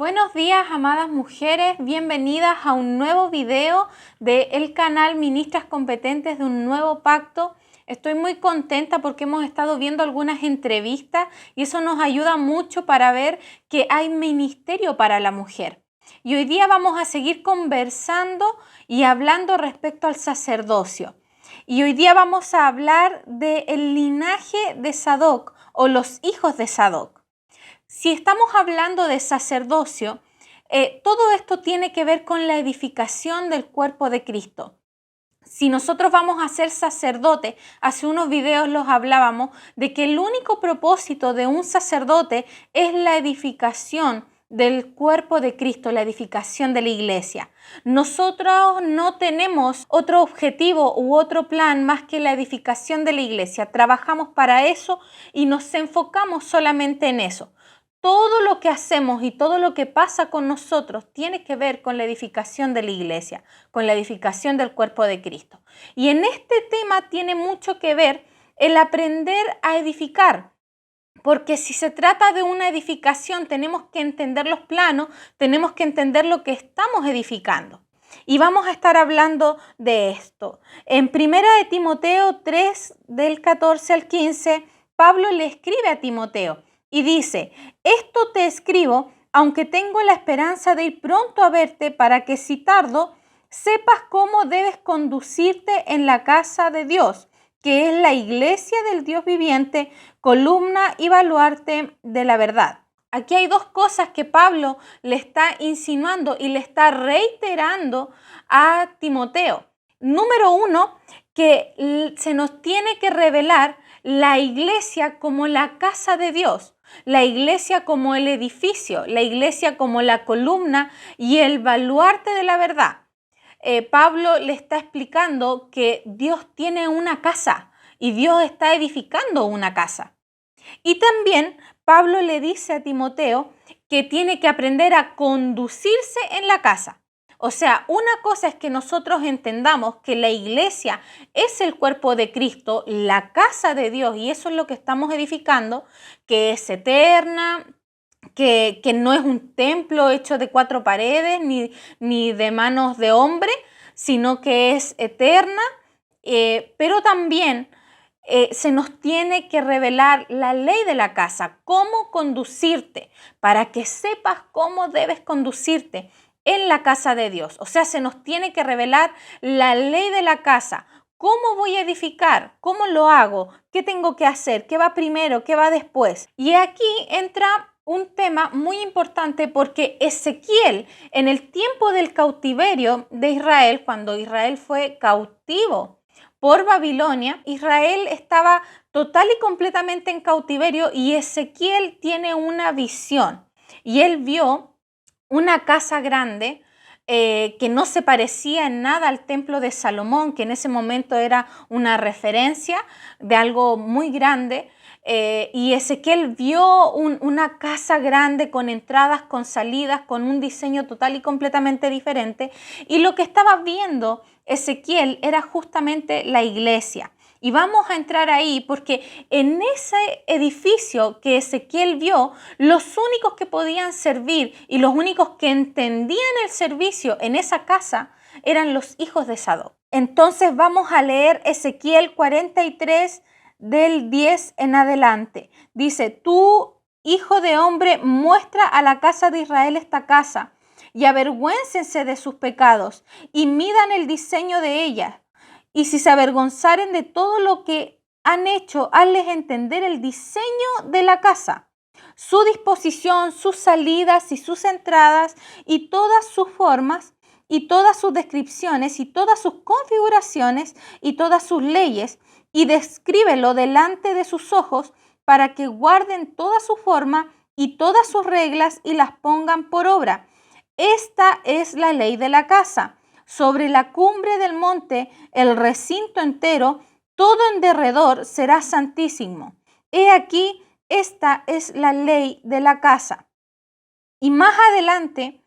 Buenos días, amadas mujeres, bienvenidas a un nuevo video del canal Ministras Competentes de un Nuevo Pacto. Estoy muy contenta porque hemos estado viendo algunas entrevistas y eso nos ayuda mucho para ver que hay ministerio para la mujer. Y hoy día vamos a seguir conversando y hablando respecto al sacerdocio. Y hoy día vamos a hablar del linaje de Sadoc o los hijos de Sadoc. Si estamos hablando de sacerdocio, todo esto tiene que ver con la edificación del cuerpo de Cristo. Si nosotros vamos a ser sacerdotes, hace unos videos los hablábamos de que el único propósito de un sacerdote es la edificación del cuerpo de Cristo, la edificación de la iglesia. Nosotros no tenemos otro objetivo u otro plan más que la edificación de la iglesia. Trabajamos para eso y nos enfocamos solamente en eso. Todo lo que hacemos y todo lo que pasa con nosotros tiene que ver con la edificación de la iglesia, con la edificación del cuerpo de Cristo. Y en este tema tiene mucho que ver el aprender a edificar, porque si se trata de una edificación tenemos que entender los planos, tenemos que entender lo que estamos edificando. Y vamos a estar hablando de esto. En 1 de Timoteo 3, del 14 al 15, Pablo le escribe a Timoteo y dice: esto te escribo, aunque tengo la esperanza de ir pronto a verte, para que si tardo, sepas cómo debes conducirte en la casa de Dios, que es la iglesia del Dios viviente, columna y baluarte de la verdad. Aquí hay dos cosas que Pablo le está insinuando y le está reiterando a Timoteo. Número uno, que se nos tiene que revelar la iglesia como la casa de Dios, la iglesia como el edificio, la iglesia como la columna y el baluarte de la verdad. Pablo le está explicando que Dios tiene una casa y Dios está edificando una casa. Y también Pablo le dice a Timoteo que tiene que aprender a conducirse en la casa. O sea, una cosa es que nosotros entendamos que la iglesia es el cuerpo de Cristo, la casa de Dios, y eso es lo que estamos edificando, que es eterna, que no es un templo hecho de 4 paredes ni de manos de hombre, sino que es eterna, pero también se nos tiene que revelar la ley de la casa, cómo conducirte, para que sepas cómo debes conducirte en la casa de Dios. O sea, se nos tiene que revelar la ley de la casa. ¿Cómo voy a edificar? ¿Cómo lo hago? ¿Qué tengo que hacer? ¿Qué va primero? ¿Qué va después? Y aquí entra un tema muy importante, porque Ezequiel, en el tiempo del cautiverio de Israel, cuando Israel fue cautivo por Babilonia, Israel estaba total y completamente en cautiverio y Ezequiel tiene una visión y él vio una casa grande que no se parecía en nada al templo de Salomón, que en ese momento era una referencia de algo muy grande. Y Ezequiel vio una casa grande con entradas, con salidas, con un diseño total y completamente diferente. Y lo que estaba viendo Ezequiel era justamente la iglesia. Y vamos a entrar ahí porque en ese edificio que Ezequiel vio, los únicos que podían servir y los únicos que entendían el servicio en esa casa eran los hijos de Sadoc. Entonces vamos a leer Ezequiel 43 del 10 en adelante. Dice: tú, hijo de hombre, muestra a la casa de Israel esta casa y avergüéncense de sus pecados y midan el diseño de ella. Y si se avergonzaren de todo lo que han hecho, hazles entender el diseño de la casa, su disposición, sus salidas y sus entradas, y todas sus formas, y todas sus descripciones, y todas sus configuraciones, y todas sus leyes, y descríbelo delante de sus ojos, para que guarden toda su forma y todas sus reglas y las pongan por obra. Esta es la ley de la casa. Sobre la cumbre del monte, el recinto entero, todo en derredor será santísimo. He aquí, esta es la ley de la casa. Y más adelante,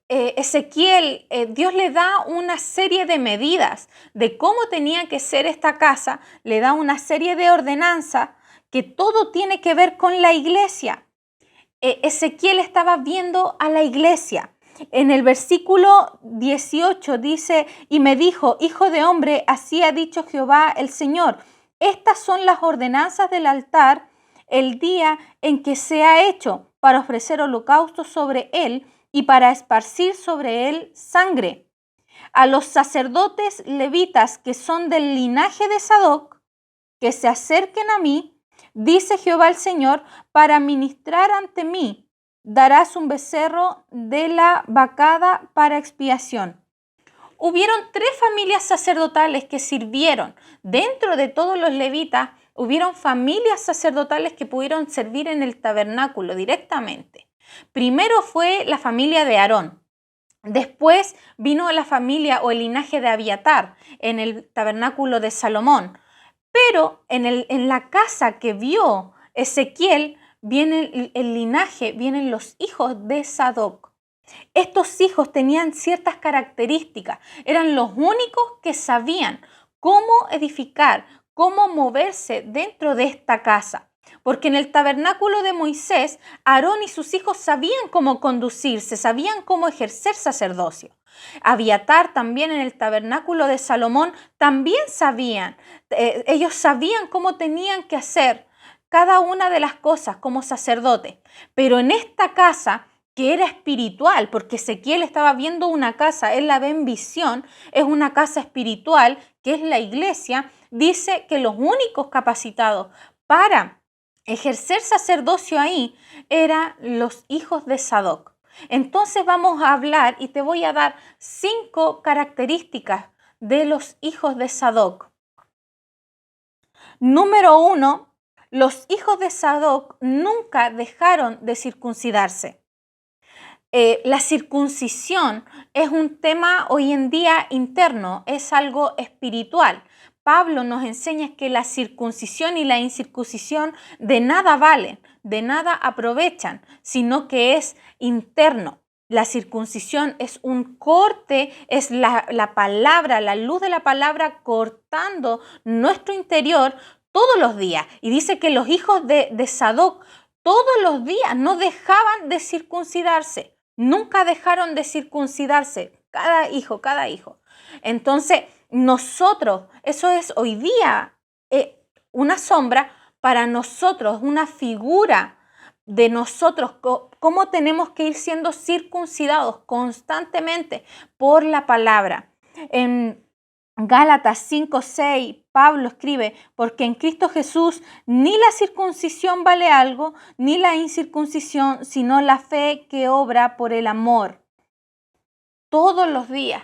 Ezequiel, Dios le da una serie de medidas de cómo tenía que ser esta casa, le da una serie de ordenanzas que todo tiene que ver con la iglesia. Ezequiel estaba viendo a la iglesia. En el versículo 18 dice, y me dijo, hijo de hombre, así ha dicho Jehová el Señor, estas son las ordenanzas del altar el día en que sea hecho para ofrecer holocaustos sobre él y para esparcir sobre él sangre. A los sacerdotes levitas que son del linaje de Sadoc, que se acerquen a mí, dice Jehová el Señor, para ministrar ante mí, darás un becerro de la vacada para expiación. Hubieron 3 familias sacerdotales que sirvieron. Dentro de todos los levitas, hubieron familias sacerdotales que pudieron servir en el tabernáculo directamente. Primero fue la familia de Aarón. Después vino la familia o el linaje de Abiatar en el tabernáculo de Salomón. Pero en la casa que vio Ezequiel, viene el linaje, vienen los hijos de Sadoc. Estos hijos tenían ciertas características, eran los únicos que sabían cómo edificar, cómo moverse dentro de esta casa. Porque en el tabernáculo de Moisés, Aarón y sus hijos sabían cómo conducirse, sabían cómo ejercer sacerdocio. Abiatar también en el tabernáculo de Salomón también sabían, ellos sabían cómo tenían que hacer cada una de las cosas como sacerdote. Pero en esta casa, que era espiritual, porque Ezequiel estaba viendo una casa, él la ve en visión, es una casa espiritual, que es la iglesia, dice que los únicos capacitados para ejercer sacerdocio ahí eran los hijos de Sadoc. Entonces vamos a hablar y te voy a dar 5 características de los hijos de Sadoc. Número 1, los hijos de Sadoc nunca dejaron de circuncidarse. La circuncisión es un tema hoy en día interno, es algo espiritual. Pablo nos enseña que la circuncisión y la incircuncisión de nada valen, de nada aprovechan, sino que es interno. La circuncisión es un corte, es la palabra, la luz de la palabra cortando nuestro interior todos los días. Y dice que los hijos de Sadoc todos los días no dejaban de circuncidarse. Nunca dejaron de circuncidarse, cada hijo. Entonces, nosotros, eso es hoy día una sombra para nosotros, una figura de nosotros, cómo tenemos que ir siendo circuncidados constantemente por la palabra. En Gálatas 5:6, Pablo escribe, porque en Cristo Jesús ni la circuncisión vale algo, ni la incircuncisión, sino la fe que obra por el amor. Todos los días,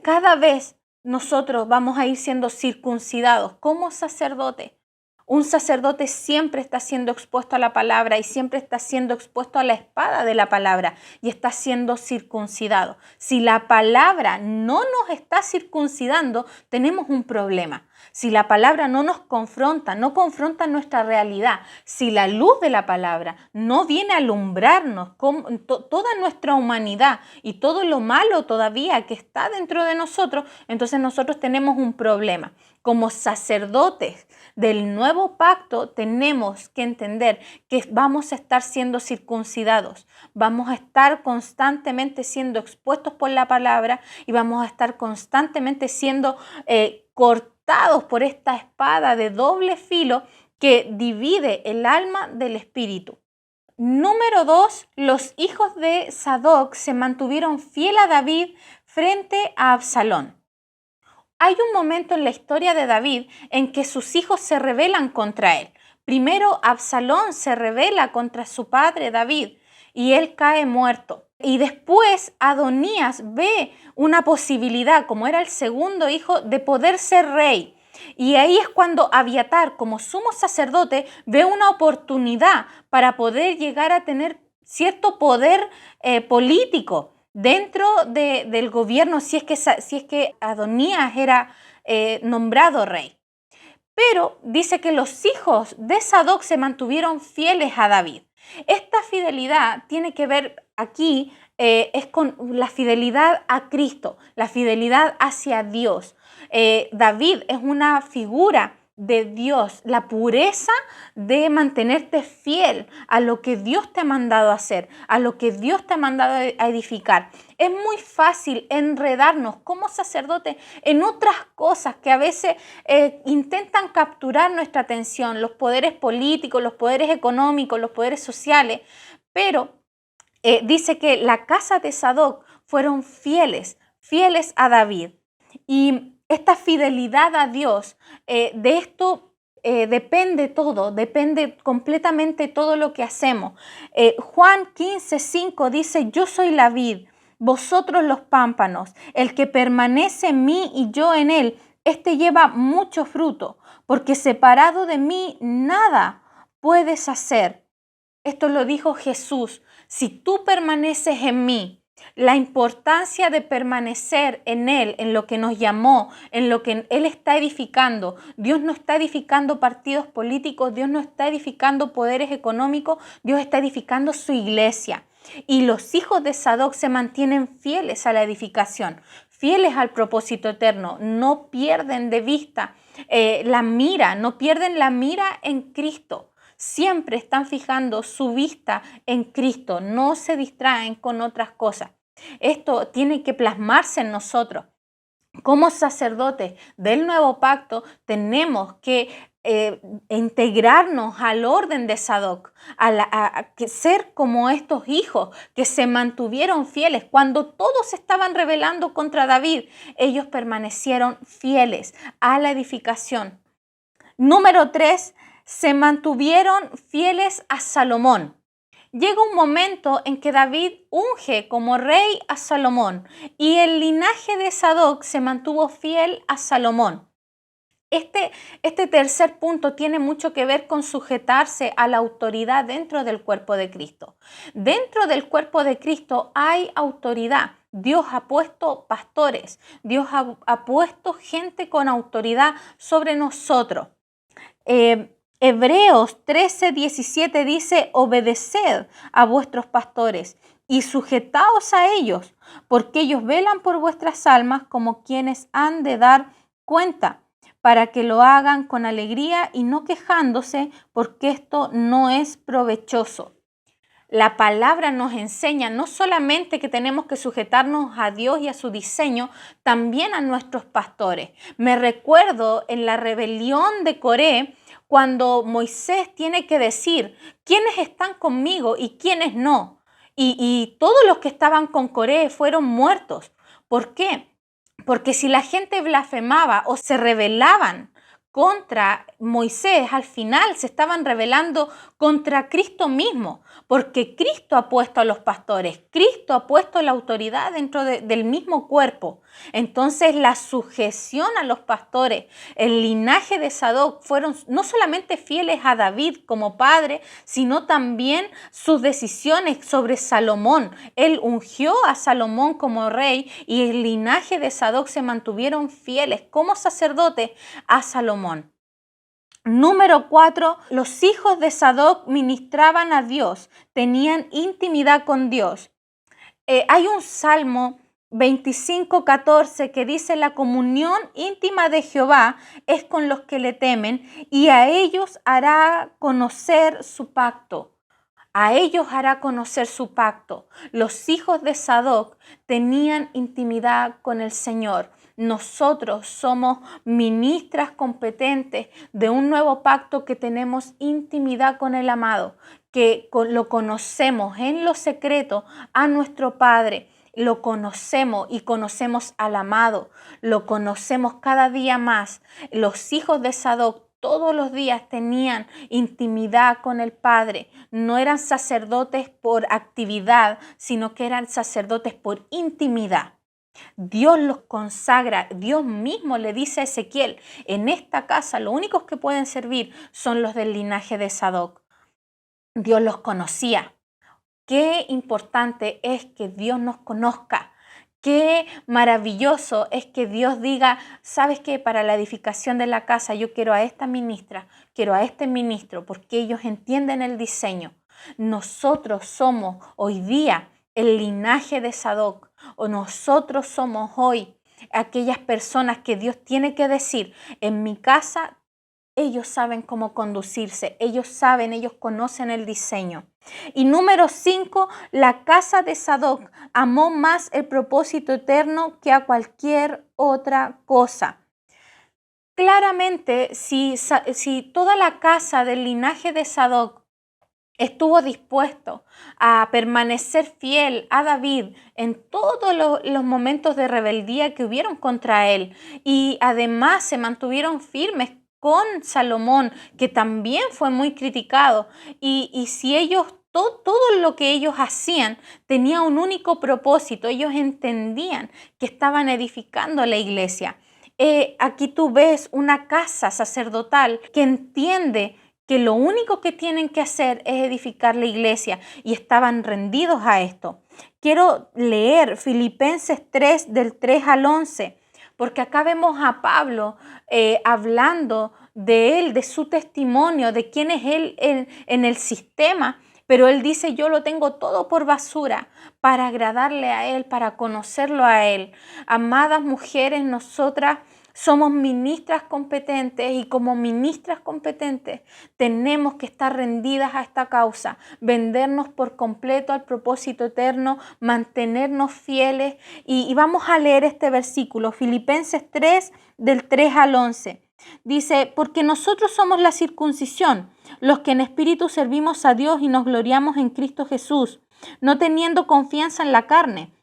cada vez nosotros vamos a ir siendo circuncidados como sacerdote. Un sacerdote siempre está siendo expuesto a la palabra y siempre está siendo expuesto a la espada de la palabra y está siendo circuncidado. Si la palabra no nos está circuncidando, tenemos un problema. Si la palabra no nos confronta, no confronta nuestra realidad, si la luz de la palabra no viene a alumbrarnos con toda nuestra humanidad y todo lo malo todavía que está dentro de nosotros, entonces nosotros tenemos un problema. Como sacerdotes del nuevo pacto tenemos que entender que vamos a estar siendo circuncidados, vamos a estar constantemente siendo expuestos por la palabra y vamos a estar constantemente siendo cortados por esta espada de doble filo que divide el alma del espíritu. Número 2, los hijos de Sadoc se mantuvieron fiel a David frente a Absalón. Hay un momento en la historia de David en que sus hijos se rebelan contra él. Primero Absalón se rebela contra su padre David y él cae muerto. Y después Adonías ve una posibilidad, como era el segundo hijo, de poder ser rey. Y ahí es cuando Abiatar, como sumo sacerdote, ve una oportunidad para poder llegar a tener cierto poder político dentro del gobierno, si es que Adonías era nombrado rey. Pero dice que los hijos de Sadoc se mantuvieron fieles a David. Esta fidelidad tiene que ver aquí, es con la fidelidad a Cristo, la fidelidad hacia Dios. David es una figura de Dios, la pureza de mantenerte fiel a lo que Dios te ha mandado a hacer, a lo que Dios te ha mandado a edificar. Es muy fácil enredarnos como sacerdotes en otras cosas que a veces intentan capturar nuestra atención, los poderes políticos, los poderes económicos, los poderes sociales, pero dice que la casa de Sadoc fueron fieles a David. Y esta fidelidad a Dios, de esto depende todo, depende completamente todo lo que hacemos. Juan 15:5 dice, yo soy la vid, vosotros los pámpanos, el que permanece en mí y yo en él, este lleva mucho fruto, porque separado de mí nada puedes hacer. Esto lo dijo Jesús. Si tú permaneces en mí, la importancia de permanecer en Él, en lo que nos llamó, en lo que Él está edificando. Dios no está edificando partidos políticos, Dios no está edificando poderes económicos, Dios está edificando su iglesia. Y los hijos de Sadoc se mantienen fieles a la edificación, fieles al propósito eterno, no pierden de vista no pierden la mira en Cristo. Siempre están fijando su vista en Cristo, no se distraen con otras cosas. Esto tiene que plasmarse en nosotros. Como sacerdotes del nuevo pacto tenemos que integrarnos al orden de Sadoc, ser como estos hijos que se mantuvieron fieles. Cuando todos estaban rebelando contra David, ellos permanecieron fieles a la edificación. Número 3, se mantuvieron fieles a Salomón. Llega un momento en que David unge como rey a Salomón y el linaje de Sadoc se mantuvo fiel a Salomón. Este tercer punto tiene mucho que ver con sujetarse a la autoridad dentro del cuerpo de Cristo. Dentro del cuerpo de Cristo hay autoridad. Dios ha puesto pastores, Dios ha puesto gente con autoridad sobre nosotros. Hebreos 13:17 dice, obedeced a vuestros pastores y sujetaos a ellos, porque ellos velan por vuestras almas como quienes han de dar cuenta, para que lo hagan con alegría y no quejándose, porque esto no es provechoso. La palabra nos enseña no solamente que tenemos que sujetarnos a Dios y a su diseño, también a nuestros pastores. Me recuerdo en la rebelión de Coré, cuando Moisés tiene que decir quiénes están conmigo y quiénes no. Y todos los que estaban con Coré fueron muertos. ¿Por qué? Porque si la gente blasfemaba o se rebelaban contra Moisés, al final se estaban rebelando contra Cristo mismo, porque Cristo ha puesto a los pastores, Cristo ha puesto la autoridad dentro del mismo cuerpo. Entonces la sujeción a los pastores, el linaje de Sadoc fueron no solamente fieles a David como padre, sino también sus decisiones sobre Salomón. Él ungió a Salomón como rey y el linaje de Sadoc se mantuvieron fieles como sacerdotes a Salomón. Número 4, los hijos de Sadoc ministraban a Dios, tenían intimidad con Dios. Hay un Salmo 25:14 que dice, la comunión íntima de Jehová es con los que le temen y a ellos hará conocer su pacto. A ellos hará conocer su pacto. Los hijos de Sadoc tenían intimidad con el Señor. Nosotros somos ministras competentes de un nuevo pacto que tenemos intimidad con el amado, que lo conocemos en lo secreto a nuestro Padre. Lo conocemos y conocemos al amado, lo conocemos cada día más. Los hijos de Sadoc todos los días tenían intimidad con el Padre. No eran sacerdotes por actividad, sino que eran sacerdotes por intimidad. Dios los consagra, Dios mismo le dice a Ezequiel, en esta casa los únicos que pueden servir son los del linaje de Sadoc. Dios los conocía. Qué importante es que Dios nos conozca. Qué maravilloso es que Dios diga, ¿sabes qué? Para la edificación de la casa yo quiero a esta ministra, quiero a este ministro, porque ellos entienden el diseño. Nosotros somos hoy día el linaje de Sadoc, o nosotros somos hoy aquellas personas que Dios tiene que decir, en mi casa ellos saben cómo conducirse, ellos saben, ellos conocen el diseño. Y número 5, la casa de Sadoc amó más el propósito eterno que a cualquier otra cosa. Claramente, si toda la casa del linaje de Sadoc estuvo dispuesto a permanecer fiel a David en todos los momentos de rebeldía que hubieron contra él, y además se mantuvieron firmes con Salomón, que también fue muy criticado, y si ellos, todo lo que ellos hacían tenía un único propósito, ellos entendían que estaban edificando la iglesia. Aquí tú ves una casa sacerdotal que entiende que lo único que tienen que hacer es edificar la iglesia, y estaban rendidos a esto. Quiero leer Filipenses 3 del 3 al 11, porque acá vemos a Pablo hablando de él, de su testimonio, de quién es él en el sistema. Pero él dice, yo lo tengo todo por basura para agradarle a él, para conocerlo a él. Amadas mujeres, nosotras somos ministras competentes, y como ministras competentes tenemos que estar rendidas a esta causa, vendernos por completo al propósito eterno, mantenernos fieles. Y vamos a leer este versículo, Filipenses 3, del 3 al 11. Dice, porque nosotros somos la circuncisión, los que en espíritu servimos a Dios y nos gloriamos en Cristo Jesús, no teniendo confianza en la carne.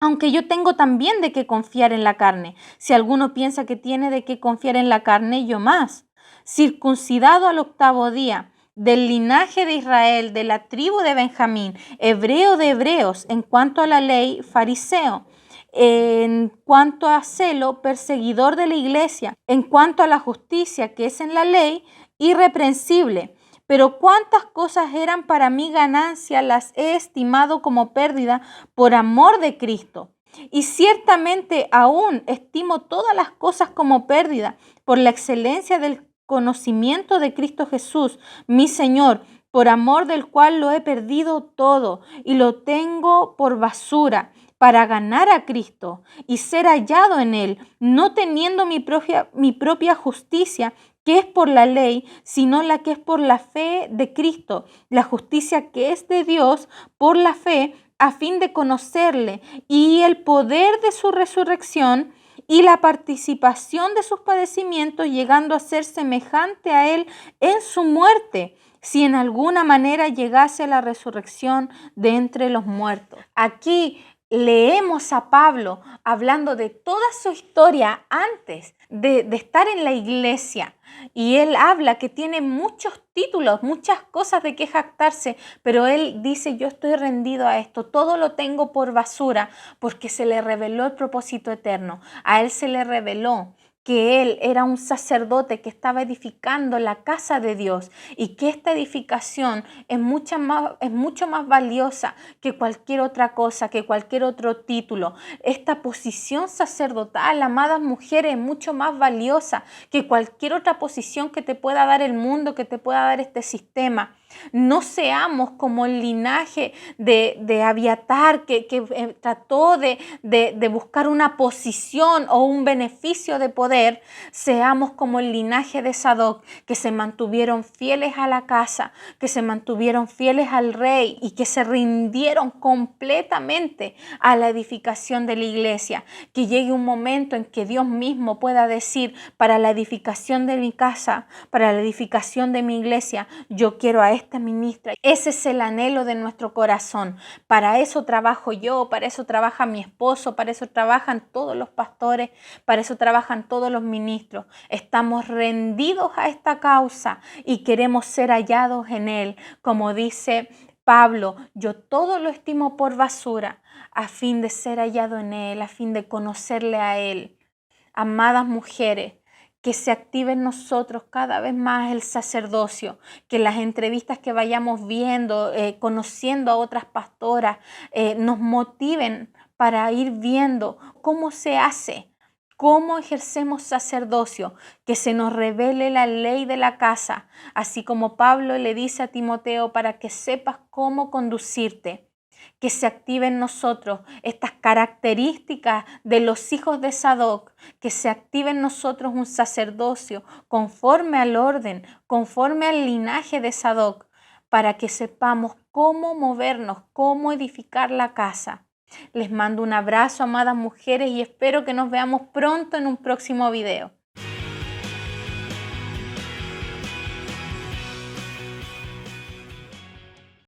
Aunque yo tengo también de qué confiar en la carne. Si alguno piensa que tiene de qué confiar en la carne, yo más. Circuncidado al 8º día, del linaje de Israel, de la tribu de Benjamín, hebreo de hebreos, en cuanto a la ley, fariseo, en cuanto a celo, perseguidor de la iglesia, en cuanto a la justicia que es en la ley, irreprensible. Pero cuántas cosas eran para mí ganancia, las he estimado como pérdida por amor de Cristo. Y ciertamente aún estimo todas las cosas como pérdida por la excelencia del conocimiento de Cristo Jesús, mi Señor, por amor del cual lo he perdido todo y lo tengo por basura, para ganar a Cristo y ser hallado en Él, no teniendo mi propia justicia, que es por la ley, sino la que es por la fe de Cristo, la justicia que es de Dios por la fe, a fin de conocerle y el poder de su resurrección y la participación de sus padecimientos, llegando a ser semejante a Él en su muerte, si en alguna manera llegase a la resurrección de entre los muertos. Aquí leemos a Pablo hablando de toda su historia antes de estar en la iglesia, y él habla que tiene muchos títulos, muchas cosas de que jactarse, pero él dice, yo estoy rendido a esto, todo lo tengo por basura, porque se le reveló el propósito eterno. A él se le reveló que él era un sacerdote que estaba edificando la casa de Dios, y que esta edificación es mucho más valiosa que cualquier otra cosa, que cualquier otro título. Esta posición sacerdotal, amadas mujeres, es mucho más valiosa que cualquier otra posición que te pueda dar el mundo, que te pueda dar este sistema. No seamos como el linaje de Abiatar, que trató de buscar una posición o un beneficio de poder. Seamos como el linaje de Sadoc, que se mantuvieron fieles a la casa, que se mantuvieron fieles al rey, y que se rindieron completamente a la edificación de la iglesia. Que llegue un momento en que Dios mismo pueda decir, para la edificación de mi casa, para la edificación de mi iglesia, yo quiero a esta ministra. Ese es el anhelo de nuestro corazón. Para eso trabajo yo, para eso trabaja mi esposo, para eso trabajan todos los pastores, para eso trabajan todos los ministros. Estamos rendidos a esta causa y queremos ser hallados en él. Como dice Pablo, yo todo lo estimo por basura a fin de ser hallado en él, a fin de conocerle a él. Amadas mujeres, que se active en nosotros cada vez más el sacerdocio, que las entrevistas que vayamos viendo, conociendo a otras pastoras, nos motiven para ir viendo cómo se hace, cómo ejercemos sacerdocio, que se nos revele la ley de la casa, así como Pablo le dice a Timoteo, para que sepas cómo conducirte. que se active en nosotros estas características de los hijos de Sadoc, que se active en nosotros un sacerdocio conforme al orden, conforme al linaje de Sadoc, para que sepamos cómo movernos, cómo edificar la casa. Les mando un abrazo, amadas mujeres, y espero que nos veamos pronto en un próximo video.